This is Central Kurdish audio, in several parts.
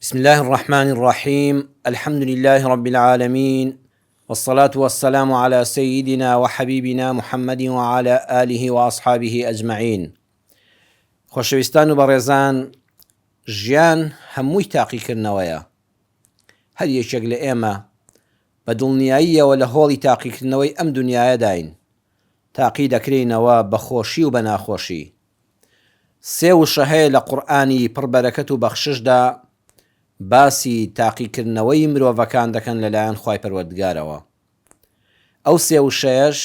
بسم الله الرحمن الرحيم. الحمد لله رب العالمين، والصلاة والسلام على سيدنا وحبيبنا محمد وعلى آله وأصحابه أجمعين. خۆشەویستان و بەڕێزان، ژیان هەمووی تاقیکردنەوەیە. هەر یەکێک لە ئێمە بە دڵنیاییەوە لە هۆڵی تاقیکردنەوەی ئەم دنیایەداین. تاقی دەکرێنەوە بە خۆشی و بە ناخۆشی. سێ وشە هەیە لە قورئانی پڕبەرەکەت و بەخششدا باسی تاقیکردنەوەی مرۆڤەکان دەکەن لەلایەن خوای پەروەردگارەوە. ئەو سێ وشەیەش،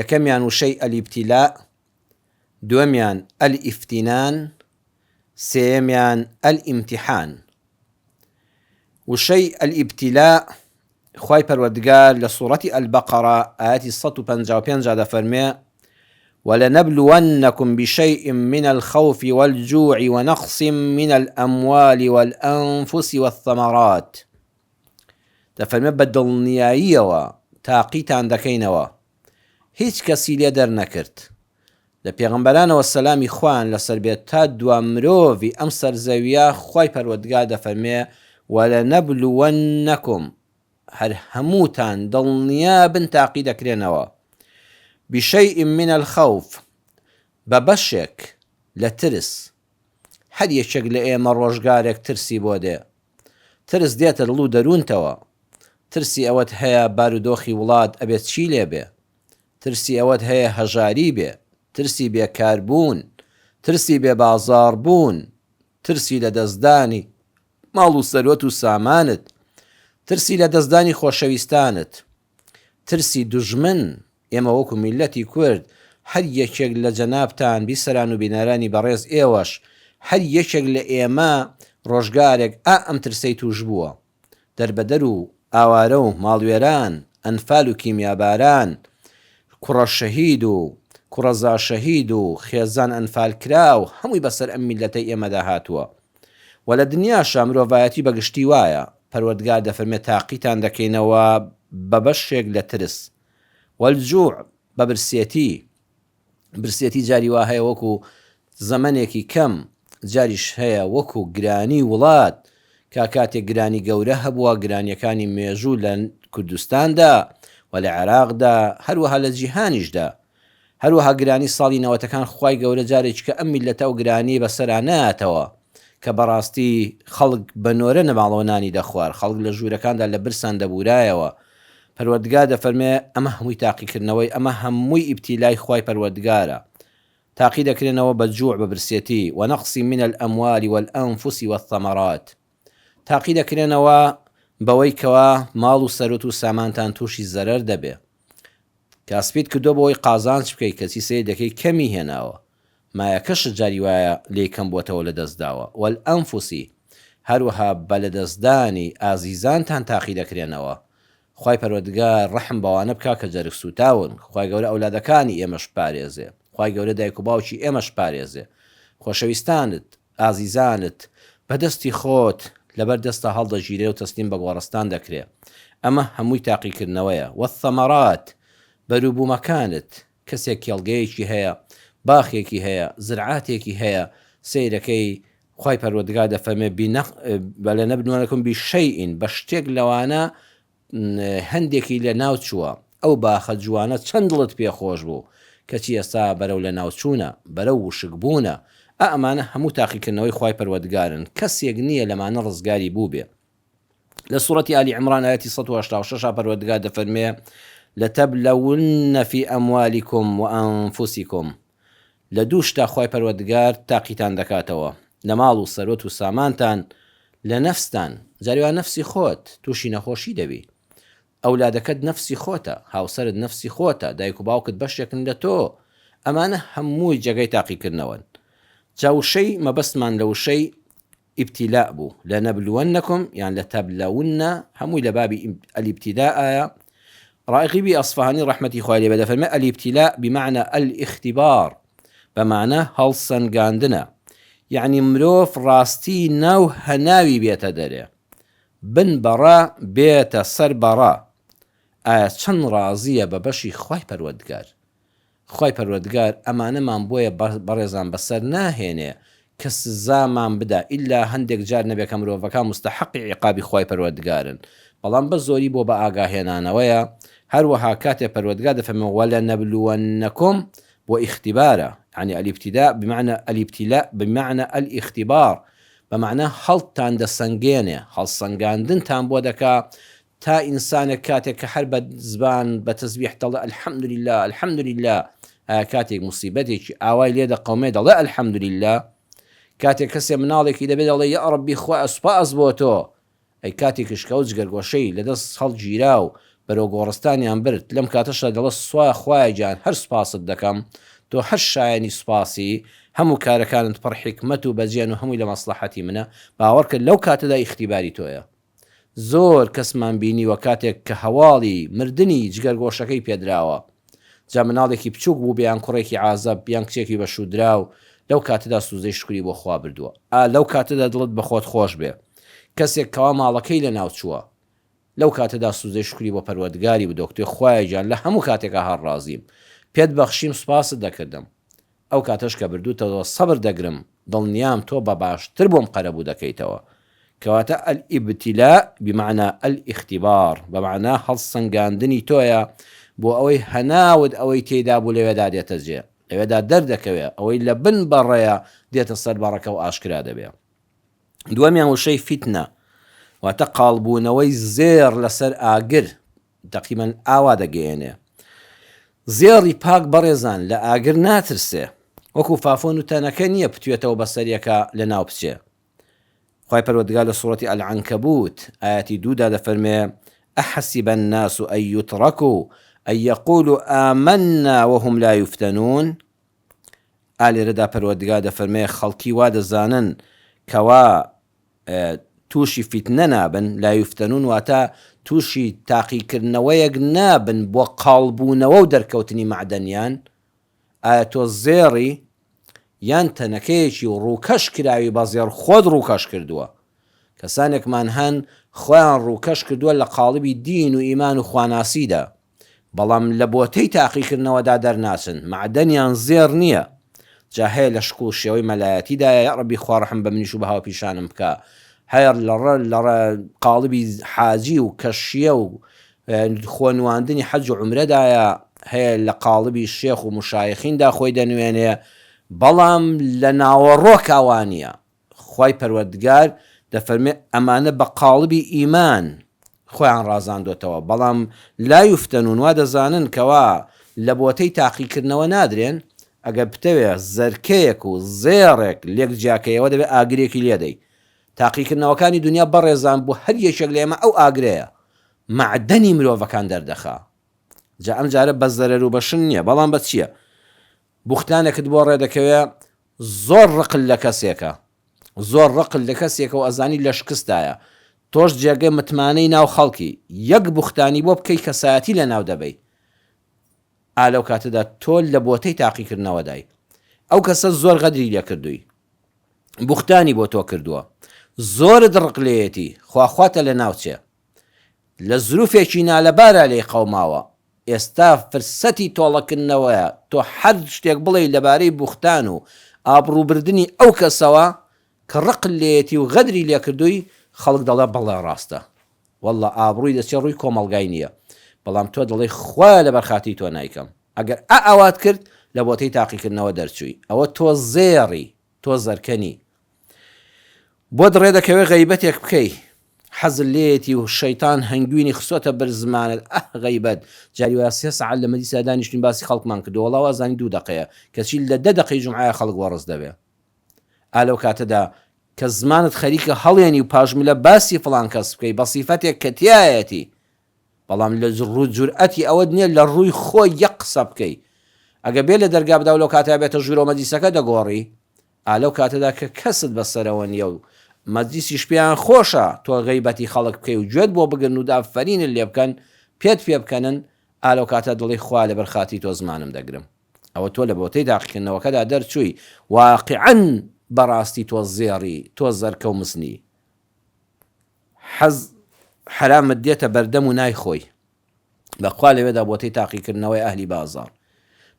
یەکەمیان وشەی ئەلیبتیلا، دووەمیان ئەلیفتینان، سێیەمیان ئەلیمتیحان. وشەی ئەلیبتیلا خوای پەروەردگار لە سوورەتی ئەلبەقەرە ئایەتی 155 دەفەرمێ: ولنبلونكم بشيء من الخوف والجوع ونقص من الأموال والأنفس والثمرات. دەفەرمێ بە دڵنیاییەوە تاقیتان دەکەینەوە، هیچ کەسی لێ دەرنەکرد. لە پێغەمبەرانەوە سەلامی خوان لەسەر بێت تا دوا مرۆڤی ئەم سەرزەویە خوای پەروەردگار دەفەرمێ ولنبلونكم، هەر هەمووتان دڵنیا بن تاقی دەکرێنەوە. بشيء من الخوف، بەبەشێک لە ترس. هەر یەکێک لە ئێمە ڕۆژگارێک ترسی بۆ دێ. ترس دێتە دڵ و دەروونتەوە. ترسی ئەوەت هەیە بارودۆخی وڵات ئەبێت چی لێ بێ، ترسی ئەوەت هەیە هەژاری بێ، ترسی بێکاربوون، ترسی بێ بازاڕبوون، ترسی لە دەستدانی ماڵ و سەرۆت و سامانت، ترسی لە دەستدانی خۆشەویستانت، ترسی دوژمن. ئێمە وەکو میلەتی کورد هەر یەکێک لە جەنابتان بیسەران و بینەرانی بەڕێز ئێوەش، هەر یەکێک لە ئێمە ڕۆژگارێک ئەم ترسەی توش بووە. دەربەدەر و ئاوارە و ماڵوێران، ئەنفال و کیمیاباران، کوڕە شەهید و کوڕە زاشەهید و خێزان ئەنفال کرا و هەمووی بەسەر ئەم میلەتەی ئێمەدا هاتووە. و لە دنیاشا مرۆڤایەتی بەگشتی وایە. پەروەردگار دەفەرمێت تاقیتان دەکەینەوە بە بەشێک لە ترس. والجوع، بە برسێتی جاری وا هەیە وەکو زەمنێکی کەم، جاریش هەیە وەکو گرانی وڵات، کاتێک گرانی گەورە هەبووە، گرانیەکانی مێژوو لە کوردستاندا و لە عێراقدا، هەروەها لە جیهانیشدا، هەروەها گرانی ساڵی نەوەتەکان خوای گەورە جارێکی کە ئەم میلەتە و گرانی بەسەرا نایەتەوە، کە بەڕاستی خەڵک بە نۆرە نەماڵەوە نانی دەخوار، خەڵک لە ژوورەکاندا لە برسان دەبورایەوە. پەروەردگار دەفەرمێ ئەمە هەمووی تاقیکردنەوەی، ئەمە هەمووی ئیبتیلای خوای پەروەردگارە. تاقی دەکرێنەوە بە جوع، بە برسێتی، و نەقسی من الأموال والأنفس والثمرات. تاقی دەکرێنەوە بەوەی کەوا ماڵ و سەرۆت و سامانتان تووشی زەرەر دەبێ. کاسپیت کردو بەوەی قازانج بکەیت، کەسی سێ دەکەی کەمی هێناوە، مایەکەش جاری وایە لێ کەم بۆتەوە لە دەستداوە. والأنفسی، هەروەها بە لە دەستدانی ئازیزانتان تاقی دەکرێنەوە. خوای پەروەردگار ڕەحم بەوانە بکا کە جەرگ سوتاون. خوای گەورە ئەولادەکانی ئێمەش پارێزێ. خوای گەورە دایک و باوکی ئێمەش پارێزێ. خۆشەویستانت، ئازیزانت بەدەستی خۆت لەبەر دەستە هەڵدەگیرێ و تەسلیم بە گۆڕستان دەکرێ. ئەمە هەمووی تاقیکردنەوەیە. والثەمەرات، بەرووبوومەکانت، کەسێک کێڵگەیەکی هەیە، باخێکی هەیە، زرعاتێکی هەیە، سەیرەکەی خوای پەروەردگار دەفەرمێ ولنبلونكم بشيء، بە شتێک لەوانە هەندێکی لە ناو چووە. ئەو باخە جوانە چەند دڵت پێخۆش بوو، کەچی ئێستا بەرەو لە ناوچوونە، بەرەو وشک بوونە. ئەمانە هەموو تاقیکردنەوەی خوای پەروەردگارن. کەسێک نییە لەمانە ڕزگاری بوو بێ. لە سوورەتی ئالی عیمران ئایەتی 186 پەروەردگار دەفەرمێ لەتەبلەون فی ئەموالیکم وئەنفوسیکم. لە دوو شتا خوای پەروەردگار تاقیتان دەکاتەوە، لە ماڵ و سەرۆت و سامانتان، لە نەفستان. جاریوان نەفسی خۆت تووشی نەخۆشی دەبی، ئەولادەکەت نەفسی خۆتە، هاوسەرت نەفسی خۆتە، دایک و باوکت بەشێکن لە تۆ. ئەمانە هەمووی جێگەی تاقیکردنەوەن. جاوشەی مەبەستمان لە وشەی ئیبتیلا بوو. لە نەبلوەنەکم یان لە تەبلەونە، هەمووی لە بابی ئەلیبتیدا ئایا. ڕائقیبی ئەسفەهانی ڕەحمەتی خوای لێ بێ دەفەرمێ ئەلیبتیلا بمعنى الاختبار، بەمانە هەڵسەنگاندنە. یعنی مرۆڤ ڕاستی ناو هەناوی بێتە دەرێ، بن بەڕا بێتە سەر بەڕا. ئایا چەند ڕازیە بە بەشی خوای پەروەردگار. خوای پەروەردگار ئەمانەمان بۆیە بەڕێزان بەسەر ناهێنێ کە سزامان بدا ئیلا هەندێک جار نەبێت کە مرۆڤەکان مستحقی عیقابی خۆی پەروەردگارن، بەڵام بە زۆری بۆ بە ئاگاهێنانەوەیە. هەروەها کاتێک پەروەردگار دەفەرمێ وەلەنەبلوەنەکم بۆ ئیختیبارە، یعنی الابتداء بمعنى الابتلاء بمعنى الاختبار، بمعنى هەڵتان دەسەنگێنێ، هەڵسەنگاندنتان بۆ دەکا تا ئینسانێک کاتێک کە هەر بە زبان بە تەسبیح دەڵێ الحەمدولله الحەمدولله، کاتێک موسیبەتێکی ئاوای لێ دەقەومێ دەڵێ الحەمدولله، کاتێک کەسێ مناڵێکی دەبێت دەڵێ یا ڕەبی خوا سوپاس بۆ تۆ، ئەی کاتێک شکە و جگەرگۆشەی لەدەست هەڵگیرا و بەرەو گۆڕستانیان برد، لەم کاتەشە دەڵێ سوا خوای جان هەر سوپاست دەکەم، تۆ هەر شایانی سوپاسی، هەموو کارەکانت پڕ حکمت و بەجێن و هەمووی لە مەسلحەتی منە، باوەڕکە لەو کاتەدا ئیختیباری تۆیە. زۆر کەسمان بینیوە کاتێک کە هەواڵی مردنی جگەرگۆشەکەی پێدراوە، جا مناڵێکی بچووک بوو بیان کوڕێکی عازەب بیان کچێکی بەشودرا و لەو کاتەدا سوزەی شکری بۆ خوا بردووە، لەو کاتەدا دڵت بە خۆت خۆش بێ. کەسێک کەوا ماڵەکەی لە ناو چووە، لەو کاتەدا سوزەی شکری بۆ پەروەردگاری بدۆکتێ خوای جان لە هەموو کاتێکە هەر ڕازیم، پێت بەخشیم سوپاست دەکردم، ئەو کاتەش کە بردووتەوە سەبر دەگرم، دڵنیام تۆ بە باشتر بۆم قەرەبوو دەکەیتەوە. کەواتە الابتلاء بمعنى الاختبار، بمعنى هەڵسەنگاندنی تۆیە بۆ ئەوەی هەناوت ئەوەی تێدا بوو لەوێدا دێتە جێ، لەوێدا دەردەکەوێ، ئەوەی لە بن بەڕێیە دێتە سەر بەڕەکە و ئاشکرا دەبێ. دووەمیان وشەی فیتنە، واتە قاڵبوونەوەی زێر لەسەر ئاگر، تەقریبەن ئاوا دەگەێنێ. زێڕی پاک بەڕێزان لە ئاگر ناترسێ، وەکو فافۆن و تەنەکە نییە بتوێتەوە بەسەریەکە لە ناو بچێ. خوای پەروەردگار لە سوڕەتی العنکەبوت ئایەتی 2دا دەفەرمێ ئەحەسیب الناس ئەن یوتڕەکوا ئەن یەقولوا ئامەنا وهم لا یفتەنون. لێرەدا پەروەردگار دەفەرمێ خەڵکی وا دەزانن کەوا تووشی فیتنە نابن، لا یفتەنون واتە تووشی تاقیکردنەوەیەک نابن بۆ قاڵبوونەوە و دەرکەوتنی معدەنیان. ئایا تۆ زێڕی یان تەنەکەیەکی ڕووکەش کراوی بە زێڕ خۆت ڕووکەش کردووە؟ کەسانێکمان هەن خۆیان ڕووکەش کردووە لە قاڵبی دین و ئیمان و خواناسیدا، بەڵام لە بۆتەی تاقیکردنەوەدا دەرناچن، معدەنیان زێڕ نییە. جا هەیە لە شکو و شێوەی مەلایەتیدایە یا ڕەبی خوا ڕەحم بە منیش و بە هاوپیشانم بکە، هەیە لە قاڵبی حاجی و کەشیە و خۆنواندنی حەج و عومرەدایە، هەیە لە قاڵبی شێخ و مشایخیندا خۆی دەنوێنێ، بەڵام لە ناوەڕۆک ئەوانیە. خوای پەروەردگار دەفەرمێ ئەمانە بە قاڵبی ئیمان خۆیان ڕازاندوتەوە، بەڵام لا یفتەنون وا دەزانن کەوا لە بۆتەی تاقیکردنەوە نادرێن. ئەگەر بتەوێ زەرکەیەک و زێڕێک لێک جیاکەیەوە دەبێت ئاگرێکی لێدەی. تاقیکردنەوەکانی دنیا بەڕێزان بۆ هەر یەکێک لە ئێمە ئەو ئاگرەیە معدەنی مرۆڤەکان دەردەخا. جا ئەم جارە بە زەرەر و بەشن نییە، بەڵام بە چییە؟ بوختانێکت بۆ ڕێدەکەوێ زۆر ڕقل لە کەسێکە، زۆر ڕقل لە کەسێکە و ئەزانی لە شکستایە، تۆش جێگەی متمانەی ناو خەڵکی یەک بوختانی بۆ بکەی کەسایەتی لە ناو دەبەی، ئالەو کاتەدا تۆ لە بۆتەی تاقیکردنەوەدای. ئەو کەسە زۆر غەدری لێ کردووی، بوختانی بۆ تۆ کردووە، زۆرت ڕقلەیەتی، خواخواتە لە ناوچێ، لە زروفێکی نالەبارە لێی قەوماوە، ئێستا فرسەتی تۆڵەکردنەوەیە تۆ هەر شتێک بڵێ لەبارەی بوختان و ئابڕووبردننی ئەو کەسەوە کە ڕقل لێتی و غەدری لێ کردووی، خەڵک دەڵێ بەڵێ ڕاستە، وەڵڵا ئابڕووی دەچێ ڕووی کۆمەڵگای نییە، بەڵام تۆ دەڵێ خوا لە بەرخاتی تۆ نایکەم. ئەگەر ئاوات کرد لە بۆتەی تاقیکردنەوە دەرچووی، ئەوە تۆ زێڕی، تۆ زەرکەنی. بۆ دڕێ دەکەوێت غەیبەتێک بکەی، حەزل لێتی و شەیتان هەنگوینی خسۆتە بەر زمانت، غەیبەت. جاری وایە 3 سەعات لە مەجلیسا دانیشتین باسی خەڵکمان کردو، وەڵا وازانی 2 دقەیە، کەچی لە 10 دقەی جومعەیە خەڵک وەڕز دەبێ. ئالەو کاتەدا کە زمانت خەریکە هەڵێنی و پاژملە باسی فڵان کەس بکەی بە سیفەتێک کە تایەتی، بەڵام لە ڕوو جورئەتی ئەوە نییە لە ڕووی خۆی یەک قسە بکەی. ئەگە بێ لە دەرگا بدا و لەو کاتە بێتە ژوورۆ مەجلیسەکە دەگۆڕی، ئالەو کاتەدا کە کەست بەسەرەوە نییە و مەجلیسیش پێیان خۆشە تۆ غەیبەتی خەڵک بکەی و گوێت بۆ بگرن و دافەرینت لێ بکەن، پێت پێ بکەنن، ئالەو کاتە دڵی خوا لە بەرخاتی تۆ زمانم دەگرم. ئەوە تۆ لە بۆتەی داقیکردنەوەکەدا دەرچووی، واقعەن بەڕاستی تۆ زێڕی، تۆ زەرکە و مسنی. حەز حرامت دێتە بەردەم و نایخۆی، بەخوا لەوێدا بۆتەی تاقیکردنەوەی ئەهلی بازار،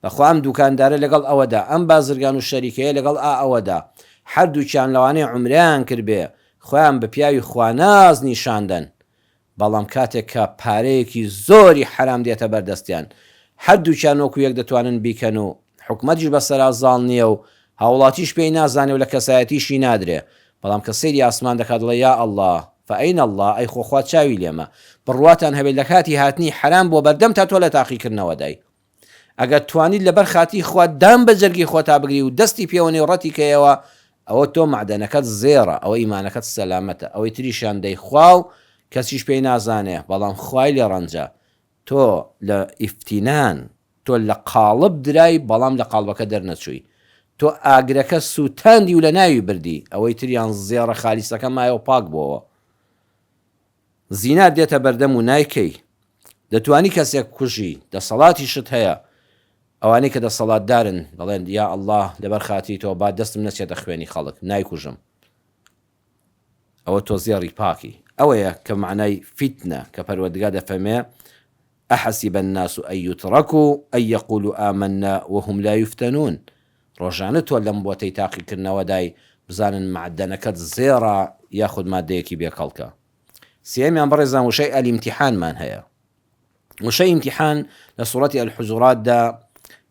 بەخوا ئەم دوکاندارە لەگەڵ ئەوەدا، ئەم بازرگان و شەریکەیە لەگەڵ ئەوەدا، هەردووکیان لەوانەیە عمریان کرد بێ خۆیان بە پیاوی خواناز نیشاندن، بەڵام کاتێک کە پارەیەکی زۆری حرام دێتە بەردەستیان هەردووکیان وەکو یەک دەتوانن بیکەن و حکومەتیش بەسەرا زاڵ نییە و هاوڵاتیش پێی نازانێ و لە کەسایەتیشی نادرێ، بەڵام کە سەیری ئاسمان دەکات دڵێ یا ئەڵڵا فەئەین ئەڵڵا ئەی خۆخوا چاوی لێمە بڕواتان هەبێت لە کاتی هاتنی حرام بۆ بەردەم تا تۆ لە تاقیکردنەوەدای ئەگەر توانیت لەبەر خاتی خوا دام بە جەرگی خۆ تا بگری و دەستی پێوەنی ڕەتی کەیەوە ئەوە تۆ معدەنەکەت زێڕە، ئەوە ئیمانەکەت سەلامەتە، ئەوەی تریشیان دەیخوا و کەسیش پێی نازانێ، بەڵام خوای لێ ڕەنجە تۆ لە ئیفتینان تۆ لە قاڵب درای بەڵام لە قاڵبەکە دەرنەچووی، تۆ ئاگرەکە سووتاندی و لە ناوی بردی، ئەوەی تریان زێڕە خالیسەکە مایەوە پاک بووەوە. زینا دێتە بەردەم و نایکەی، دەتوانی کەسێک کوژی دەسەڵاتی شت هەیە، ئەوانەی کە دەسەڵاتدارن دەڵێن یا ئەڵڵا لەبەر خاتی تۆ با دەستم نەچێتە خوێنی خەڵک نایکوژم، ئەوە تۆ زێڕی پاکی. ئەوەیە کە معنای فیتنە کە پەروەردگار دەفەرمێ ئەحەسیبە الناس ئەن یوترەکوا ئەن یەقولوا آمنا وهم لا یفتەنون. ڕۆژانە تۆ لەم بۆتەی تاقیکردنەوەدای بزانن معدەنەکەت زێڕە یاخود مادەیەکی بێکەڵکە. سێمیان بەڕێزان وشەی ئەلیمتیحانمان هەیە. وشەی ئیمتیحان لە سوڕەتی ئەلحوجوراتدا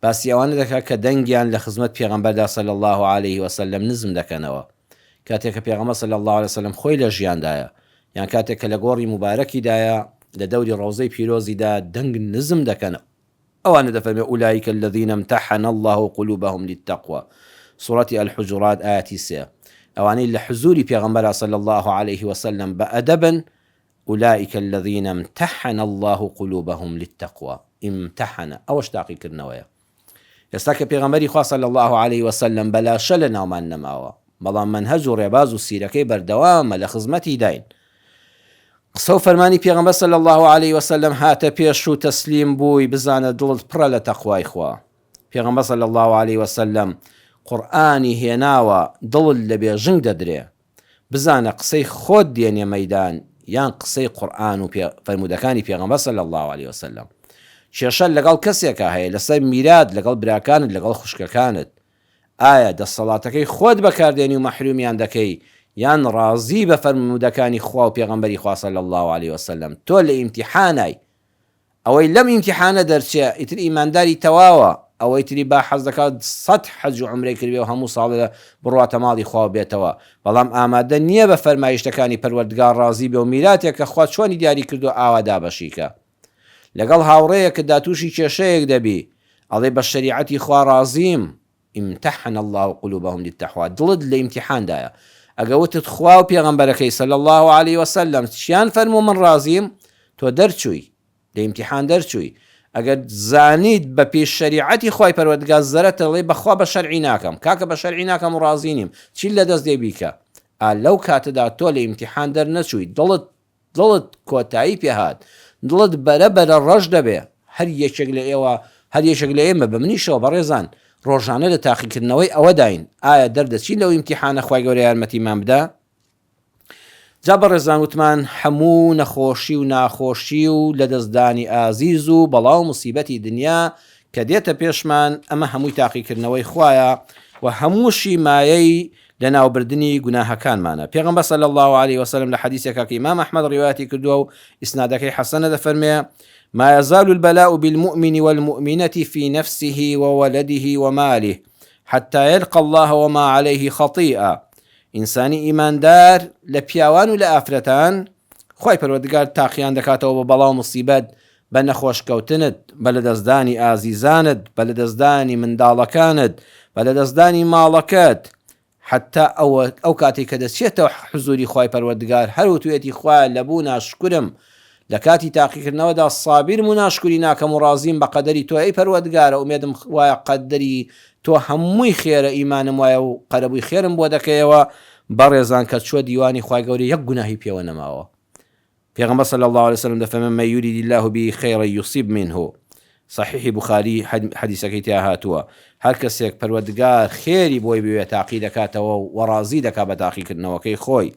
باسی ئەوانە دەکات کە دەنگیان لە خزمەت پێغەمبەردا صلی الله عليه وسلم نزم دەکەنەوە، کاتێک کە پێغەمبەر صلی الله عليه وسلم خۆی لە ژیاندایە یان کاتێک کە لە گۆڕی مبارەکیدایە لە دەوری ڕەوزەی پیرۆزیدا دەنگ نزم دەکەن. ئەوانە دەفەرمێ ئولئیک الذین امتحن الله قلوبهم للتقوى سوڕەتی ئەلحوجورات ئاەتی 3. ئەوانەی لە حزوری پێغەمبەر صلی الله عليه وسلم بەئەدەبن ئولئیک الذین امتحن الله قلوبهم للتقوى. امتحن ئەوەش تاقیکردنەوەیە. ئێستا کە پێغەمبەری خوا صلی الله عليه وسلم بەلاشە لە ناومان نەماوە، بەڵام منهەج و ڕێباز و سیرەکەی بەردەوامە لە خزمەتی داین. قسە و فەرمانی پێغەمبەر صلی الله عليه وسلم هاتە پێش و تەسلیم بووی بزانە دڵت پڕە لە تەقوای خوا. پێغەمبەر صلی الله عليه وسلم قورئانی هێناوە دڵت لە بێژنگ دەدرێ، بزانە قسەی خۆت دێنێ مەیدان یان قسەی قورئان و فەرمودەکانی پێغەمبەر صلی الله عليه وسلم. کێشە لەگەڵ کەسێکە هەیە لەسەر میرات لەگەڵ براکانت لەگەڵ خوشکەکانت، ئایا دەسەڵاتەکەی خۆت بەکاردێنی و مەحرومیان دەکەی یان ڕازی بە فەرمودەکانی خوا و پێغەمبەری خوا صلی الله عليه وسلم. تۆ لە ئیمتیحانای ئەوەی لەم ئیمتیحانە دەرچێ ئیتر ئیمانداری تەواوە، ئەوەی تری با حەز دەکات 100 حەج و عومرەی کردبێ و هەموو ساڵە بڕواتە ماڵی خوا بێتەوە، بەڵام ئامادە نییە بە فەرمایشتەکانی پەروەردگار ڕازی بێ و میراتێک کە خوا چۆنی دیاری کردو ئاوادا بەشیکە. لەگەڵ هاوڕەیە کە داتوشی کێشەیەک دەبی ئەڵێ بە شەریعەتی خوا ڕازیم، امتحن الله قلوبهم للتقوى. دڵت لە ئیمتیحاندایە، ئەگە وتت خوا و پێغەمبەرەکەی صلی الله عليه وسلم چیان فەرموو من ڕازیم، تۆ دەرچووی لە ئیمتیحان دەرچووی. ئەگەر زانیت بە پێش شەریعەتی خوای پەروەردگار زەرەتە دەڵێ بەخوا بە شەرعی ناکەم، کاکە بە شەرعی ناکەم و ڕازی نیم، چی لە دەست دێ بیکە. لەو کاتەدا تۆ لە ئیمتیحان دەرنەچووی، دڵت کۆتایی پێهات، دڵت بەرەبەرە ڕەش دەبێ. هەر یەکێک لە ئێوە هەر یەکێک لە ئێمە بە منیشەوە بەڕێزان ڕۆژانە لە تاقیکردنەوەی ئەوە داین ئایا دەردەچین لەو ئیمتیحانە خوای گەورە یارمەتیمان بدا. جا بەڕێزان وتمان هەموو نەخۆشی و ناخۆشی و لە دەستدانی ئازیز و بەڵاو موسیبەتی دنیا کە دێتە پێشمان ئەمە هەمووی تاقیکردنەوەی خوایە و هەمووشی مایەی لە ناوبردنی گوناهەکانمانە. پێغەمبەر صلی الله عليه وسلم لە حەدیثێکە کە ئیمام ئەحمەد ڕیواەتی کردووە و ئیسنادەکەی حەسەنە دەفەرمێ ما يزال البلاء بالمؤمن والمؤمنة في نفسه وولده وماله حتى يلقى الله وما عليه خطيئة. ئینسانی ئیماندار لە پیاوان و لە ئافرەتان خوای پەروەردگار تاقییان دەکاتەوە بە بەڵاو مصیبەت، بە نەخۆشکەوتنت، بە لەدەستدانی ئازیزانت، بە لەدەستدانی منداڵەکانت، بە لەدەستدانی ماڵەکەت، حتا ئەو کاتێک کە دەچێتەوە حزوری خوای پەروەردگار هەروتوێتی خوای لەبوو ناشکرم لە کاتی تاقیکردنەوەدا سابیرم و ناشکری ناکەم و ڕازیم بە قەدەری تۆ ئەی پەروەردگارە ئومێدم وایە قەدەری تۆ هەمووی خێرە ئیمانم وایە و قەرەبووی خێرم بۆ دەکەیەوە. بەڕێزان کە چوە دیوانی خوای گەورە یەک گوناهی پێوە نەماوە. پێغەمبەر صلی الله عليه وسلم دەفەرمێ من یورید الله به خیرا یصیب منه. صحیحی بوخاری حەدیثەکەی تیا هاتووە. هەر کەسێک پەروەردگار خێری بۆی بوێ تاقی دەکاتەوە و ڕازی دەکات بە تاقیکردنەوەکەی خۆی.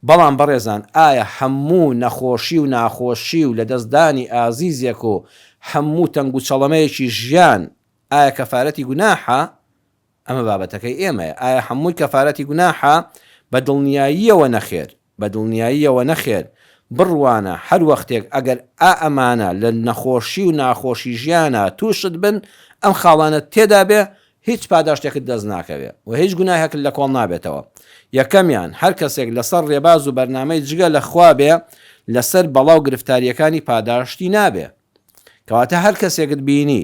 بەڵام بەڕێزان ئایا هەموو نەخۆشی و ناخۆشی و لە دەستدانی ئازیزێک و هەموو تەنگ و چەڵەمەیەکی ژیان ئایا کەفارەتی گوناحە؟ ئەمە بابەتەکەی ئێمەیە. ئایا هەمووی کەفارەتی گوناحە بە دڵنیاییەوە نەخێر، بە دڵنیاییەوە نەخێر بڕوانە هەر وەختێک ئەگەر ئەمانە لە نەخۆشی و ناخۆشی ژیانە تووشت بن ئەم خاڵانە تێدا بێ هیچ پاداشتێکت دەست ناکەوێت و هیچ گوناهێک لە کۆڵ نابێتەوە. یەکەمیان هەر کەسێک لەسەر ڕێباز و بەرنامەی جگە لەخوا بێ لەسەر بەڵاو گرفتاریەکانی پاداشتی نابێ. کەواتە هەر کەسێکت بینی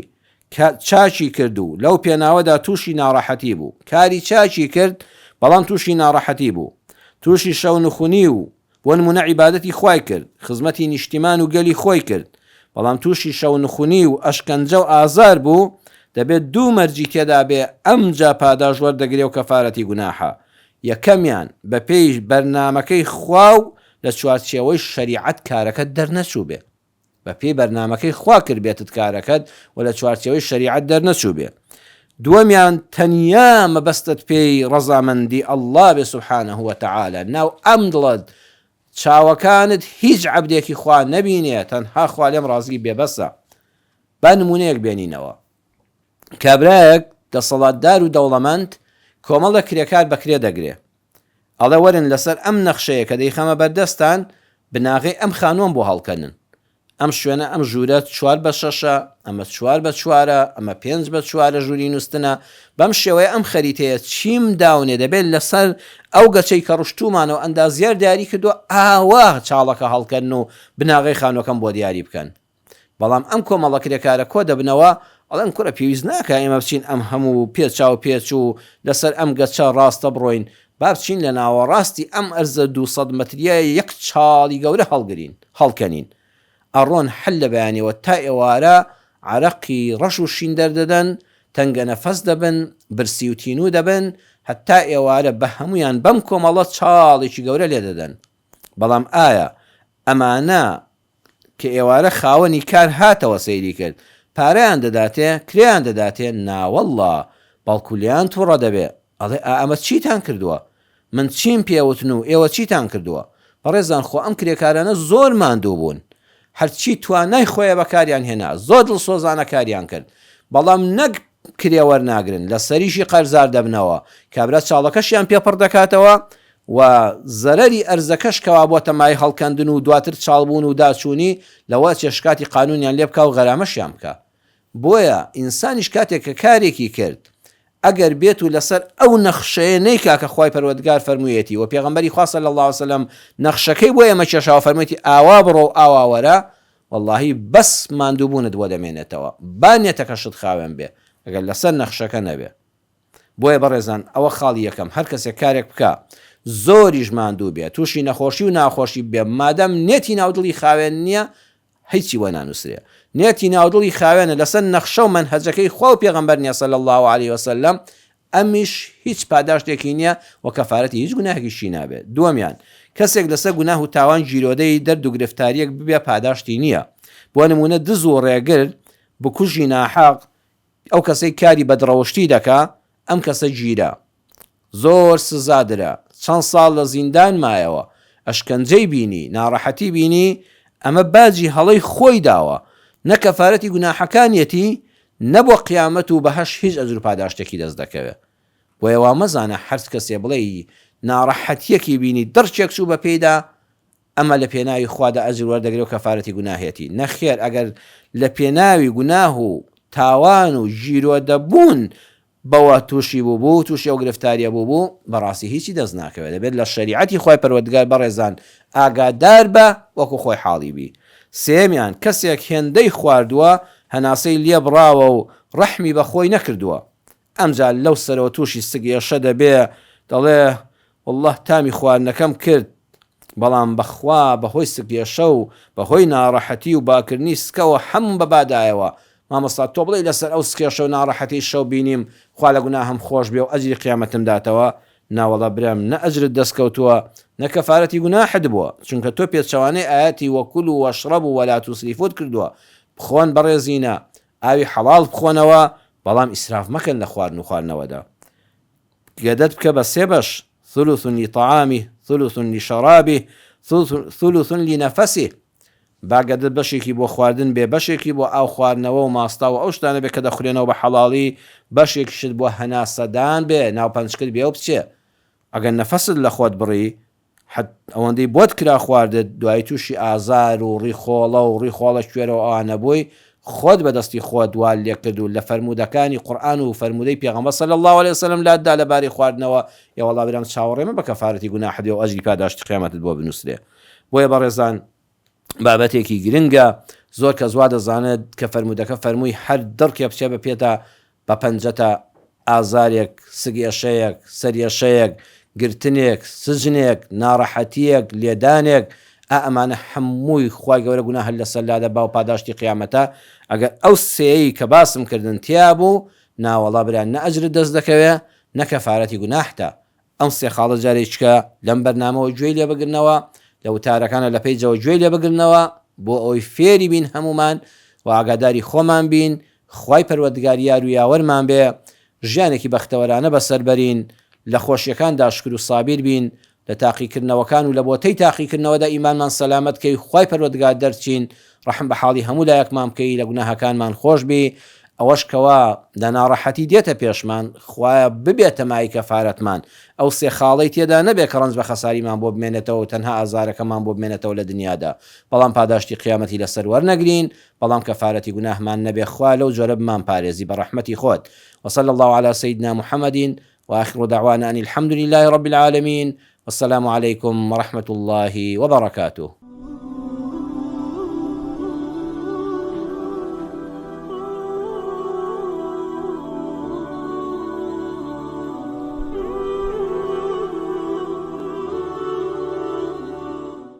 چاچی کرد و لەو پێناوەدا تووشی ناڕەحەتی بوو، کاری چاچی کرد بەڵام تووشی ناڕەحەتی بوو، تووشی شەو نخونی و بۆ نمونە عیبادەتی خوای کرد، خزمەتی نیشتیمان و گەلی خۆی کرد بەڵام تووشی شەو نخونی و ئەشکەنجە و ئازار بوو، دەبێت دوو مەرجی تێدا بێ ئەمجا پاداش وەردەگرێ و کەفارەتی گوناحە. یەکەمیان بە پێی بەرنامەکەی خوا و لە چوارچێوەی شەریعەت کارەکەت دەرنەچوو بێ، بە پێی بەرنامەکەی خوا کرد بێتت کارەکەت و لە چوارچێوەی شەریعەت دەرنەچوو بێ. دووەمیان تەنیا مەبەستت پێی ڕەزامەندی ئەڵڵا بێ سوبحانەهو وەتەعالە، ناو ئەم دڵت چاوەکانت هیچ عەبدێکی خوا نەبینێت، تەنها خوا لێم ڕازی بێبەسە. با نمونەیەک بێنینەوە. کابرایەک دەسەڵاتدار و دەوڵەمەند کۆمەڵە کرێکار بەکرێ دەگرێ، ئەڵێ وەرن لەسەر ئەم نەخشەیە کە دەیخەمە بەردەستان بناغی ئەم خانووەم بۆ هەڵکەنن، ئەم شوێنە ئەم ژوورە 4x6، ئەمە 4x4، ئەمە 5x4 ژووری نووسنە. بەم شێوەیە ئەم خەریتەیە چیم داونێ دەبێت لەسەر ئەو گەچەی کە ڕشتومانەوە ئەندازیار دیاری کردووە ئاوا چاڵەکە هەڵکەن و بناغی خانووەکەم بۆ دیاری بکەن. بەڵام ئەم کۆمەڵە کرێکارە کۆ دەبنەوە ئەڵێن کوڕە پێویست ناکە ئێمە بچین ئەم هەموو پێچاو پێچ و لەسەر ئەم گەچە ڕاستە بڕۆین، با بچین لە ناوەڕاستی ئەم ئەرزە 200 مەتریە یەک چاڵی گەورە هەڵکەنین. ئەڕۆن حل لە بەیانیەوە تا ئێوارە عەرەقی ڕەش و شین دەردەدەن، تەنگە نەفەس دەبن، برسی و تینوو دەبن، هەتا ئێوارە بە هەمویان بەم کۆمەڵە چاڵێکی گەورە لێ دەدەن. بەڵام ئایا ئەمانە کە ئێوارە خاوەنی کار هاتەوە سەیری کرد پارەیان دەداتێ، کرێیان دەداتێ؟ ناوەڵڵا، بەڵکولیان تووڕە دەبێ. ئەڵێ ئەمە چیتان کردووە؟ من چیم پێوتن و ئێوە چیتان کردووە؟ بەڕێزان خۆ ئەم کرێکارانە زۆر ماندوو بوون، هەرچی توانای خۆیە بەکاریان هێنا، زۆر دڵسۆزانە کاریان کرد، بەڵام نەک کرێ وەرناگرن، لە سەریشی قەرزار دەبنەوە، کابرا چاڵەکەشیان پێپڕ دەکاتەوە و زەرەری ئەرزەکەش کەوا بۆتە مای هەڵکەندن و دواتر چاڵبوون و داچوونی لەوە چێشکاتی قانونیان لێ بکە و غەرامەشیان بکە. بۆیە ئینسانیش کاتێک کە کارێکی کرد ئەگەر بێت و لەسەر ئەو نەخشەیە نەیکا کە خوای پەروەردگار فەرموویەتی و پێغەمبەری خوا صلی الله علیه وسلم نەخشەکەی بۆ ئێمە کێشاوە، فەرموویەتی ئاوا بڕۆ و ئاوا وەرە، وەڵڵاهی بەس ماندووبوونت بۆ دەمێنێتەوە، با نێتەکەشت خاوێن بێ ئەگەر لەسەر نەخشەکە نەبێ. بۆیە بەڕێزان ئەوە خاڵی یەکەم، هەر کەسێک کارێک بکە زۆریش ماندوو بێت، تووشی نەخۆشی و ناخۆشی بێ، مادەم نێتی ناودڵی خاوێن نییە هیچی وە نانووسرێ، نێتی ناودڵی خاوێنە لەسەر نەخشە و مەنهەجەکەی خوا و پێغەمبەر نیە صلی الله علیه وسلم، ئەمیش هیچ پاداشتێکی نییە و کەفارەتی هیچ گوناهێکیشی نابێت. دووەمیان کەسێک لەسەر گوناه و تاوان گیرۆدەی دەرد و گرفتاریەک ببێ پاداشتی نییە. بۆ نمونە دز و ڕێگر بکوژی ناحەق، ئەو کەسەی کاری بەدڕەوشتی دەکا، ئەم کەسە گیرە، زۆر سزادرە، چەند ساڵ لە زیندان مایەوە، ئەشکەنجەی بینی، ناڕەحەتی بینی، ئەمە باجی هەڵەی خۆی داوە، نە کەفارەتی گوناحەکانیەتی نەبووە قیامەت و بەهەش هیچ ئەجر و پاداشتێکی دەست دەکەوێت. بۆیە وا مەزانە هەر کەسێ بڵێ ناڕەحەتیەکی بینی دڕچێک چوو بە پێیدا ئەمە لە پێناوی خوادا ئەجر وەردەگرێت و کەفارەتی گوناهێتی. نەخێر، ئەگەر لە پێناوی گوناه و تاوان و ژیرۆدەبوون بەوە تووشی بوو تووشی ئەو گرفتاریە بوو بەڕاستی هیچی دەست ناکەوێت. دەبێت لە شەریعەتی خۆی پەروەردگار بەڕێزان ئاگادار بە وەکو خۆی حاڵی بی. سێمیان کەسێک هێندەی خواردووە هەناسەی لێ بڕاوە و ڕەحمی بە خۆی نەکردووە، ئەمجا لەو سەرەوە تووشی سگێشە دەبێ، دەڵێ وەڵڵاه تامی خواردنەکەم کرد، بەڵام بەخوا بەهۆی سگێشە و بەهۆی ناڕەحەتی و باکردنی سکەوە هەموو بەبادایەوە. مامۆستا تۆ بڵێ لەسەر ئەو سکێشە و ناڕەحەتی شەو بینیم خوا لە گوناهم خۆش بێ و ئەجری قیامەتم داتەوە، ناوەڵە برام نە ئەجرت دەستکەوتووە نە کەفارەتی گوناحت بووە، چونکە تۆ پێچەوانەی ئاەتی وەکولوا وەشرەبوا وەلا توسریفوت کردووە، بخۆن بەڕێزینە، ئاوی حەڵاڵ بخۆنەوە، بەڵام ئیسراف مەکەن لە خواردن و خواردنەوەدا. گەدەت بکە بە سێ بەش، ثلث لطعامه، ثلث لشرابه، ثلث لنفسه. باگەدت بەشێکی بۆ خواردن بێ، بەشێکی بۆ ئاو خواردنەوە و ماستا و ئەو شتانە بێ کە دەخورێنەوە بە حەڵاڵی، بەشێکیشت بۆ هەناسەدان بێ، ناو پەنجکرد بێ و بچێ. ئەگەر نەفەست لە خۆت بڕی ئەوەندەی بۆت کرا خواردت، دوای تووشی ئازار و ڕیخۆڵە و ڕیخۆڵە کوێرەوە ئەوانە بووی، خۆت بەدەستی خۆت دوال لێ کرد و لە فەرمودەکانی قورئان و فەرمودەی پێغەمبەر صلی الله عليه وسلم لاتدا لەباری خواردنەوە. یا وەڵا برام چاوەڕێمە بە کەفارەتی گوناح دێ و ئەجری پاداشتی قیامەتت بۆ بنووسرێ. بۆیە بەڕێزان بابەتێکی گرنگە، زۆر کە زوا دەزانێت کە فەرمودەکە فەرمووی هەر دڕکێ بچێ بە پێتا بە پەنجەتە ئازارێک، سگێشەیەک، سەریێشەیەک، گرتنێک، سجنێک، ناڕەحەتیەک، لێدانێک، ئەمانە هەمووی خوای گەورە گوناهە لەسەر لادە با و پاداشتی قیامەتە. ئەگەر ئەو سێی کە باسم کردن تیا بوو، ناوەڵا بران نە ئەجرت دەست دەکەوێ نە کەفارەتی گوناحتە. ئەم سێ خاڵە جارێککە لەم بەرنامەوە گوێی لێ بگرنەوە، لە وتارەکانە لە پێیجەوە گوێی لێ بگرنەوە بۆ ئەوی فێری بین هەمومان و ئاگاداری خۆمان بین، خوای پەروەردگار یار و یاوەرمان بێ، ژیانێکی بەختەوەرانە بەسەربەرین، لە خۆشیەکاندا شکر و سابیر بین، لە تاقیکردنەوەکان و لە بۆتەی تاقیکردنەوەدا ئیمانمان سەلامەت کەی، خوای پەروەردگار دەرچین، ڕەحم بە حاڵی هەموو لایەکمان بکەی، لە گوناهەکانمان خۆش بی. ئەوەش کەوا لە ناڕەحەتی دێتە پێشمان، خوایە ببێتە مای کەفارەتمان، ئەو سێ خاڵەی تێدا نەبێ کە ڕەنج بە خەساریمان بۆ بمێنێتەوە و تەنها ئازارەکەمان بۆ بمێنێتەوە لە دنیادا، بەڵام پاداشتی قیامەتی لەسەر وەرنەگرین، بەڵام کەفارەتی گوناهمان نەبێ، خوا لەو جۆرە بمان پارێزی بە ڕەحمەتی خۆت. وصلى الله على سيدنا محمد وآخر دعوانا أن الحمد لله رب العالمين، والسلام عليكم ورحمة الله وبركاته.